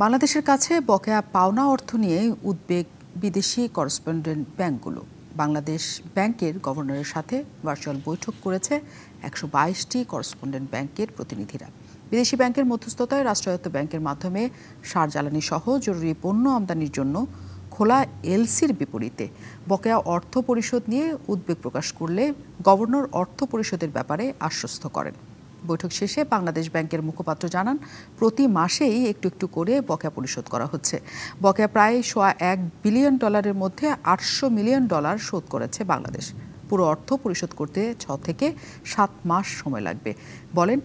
বাংলাদেশের কাছে বকেয়া পাওনা অর্থ নিয়ে উদ্বেগ বিদেশি করেসপন্ডেন্ট ব্যাংকগুলো। বাংলাদেশ ব্যাংকের গভর্নরের সাথে ভার্চুয়াল বৈঠক করেছে 122টি করেসপন্ডেন্ট ব্যাংকের প্রতিনিধিরা। বিদেশি ব্যাংকের মধ্যস্থতায় রাষ্ট্রায়ত্ত ব্যাংকের মাধ্যমে সার জ্বালানি সহ জরুরি পণ্য আমদানির জন্য খোলা এলসির বিপরীতে বকেয়া অর্থ পরিশোধ নিয়ে উদ্বেগ প্রকাশ করলে গভর্নর অর্থ পরিশোধের ব্যাপারে আশ্বস্ত করেন। বৈঠক শেষে বাংলাদেশ ব্যাংকের মুখপাত্র জানান, প্রতি মাসেই একটু একটু করে বকেয়া পরিশোধ করা হচ্ছে। বকেয়া প্রায় $1 বিলিয়ন মধ্যে $800 মিলিয়ন শোধ করেছে বাংলাদেশ। পুরো অর্থ পরিশোধ করতে 6 থেকে 7 মাস সময় লাগবে। বলেন,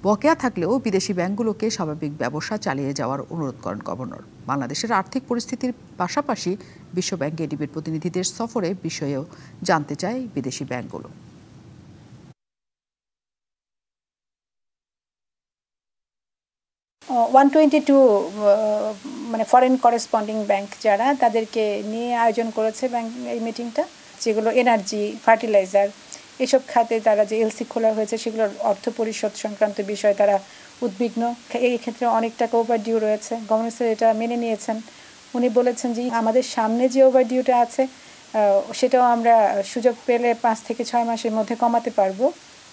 বকেয়া থাকলেও বিদেশি ব্যাংকগুলোকে স্বাভাবিক ব্যবসা চালিয়ে যাওয়ার অনুরোধ করেন গভর্নর। বাংলাদেশের আর্থিক পরিস্থিতির পাশাপাশি বিশ্বব্যাংক এডিবির প্রতিনিধিদের সফরে বিষয়েও জানতে চায় বিদেশি ব্যাংকগুলো। 122 মানে ফরেন করেসপন্ডিং ব্যাংক যারা, তাদেরকে নিয়ে আয়োজন করেছে ব্যাংক এই মিটিংটা, যেগুলো এনার্জি, ফার্টিলাইজার এসব খাতে তারা যে এলসি খোলা হয়েছে সেগুলোর অর্থ পরিশোধ সংক্রান্ত বিষয়ে তারা উদ্বিগ্ন। এই ক্ষেত্রে অনেক টাকা ওভারডিউ রয়েছে। গভর্নর স্যার এটা মেনে নিয়েছেন। উনি বলেছেন যে আমাদের সামনে যে ওভারডিউটা আছে সেটাও আমরা সুযোগ পেলে 5 থেকে 6 মাসের মধ্যে কমাতে পারবো।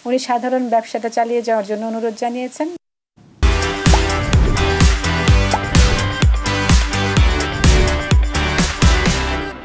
উনি সাধারণ ব্যবসাটা চালিয়ে যাওয়ার জন্য অনুরোধ জানিয়েছেন।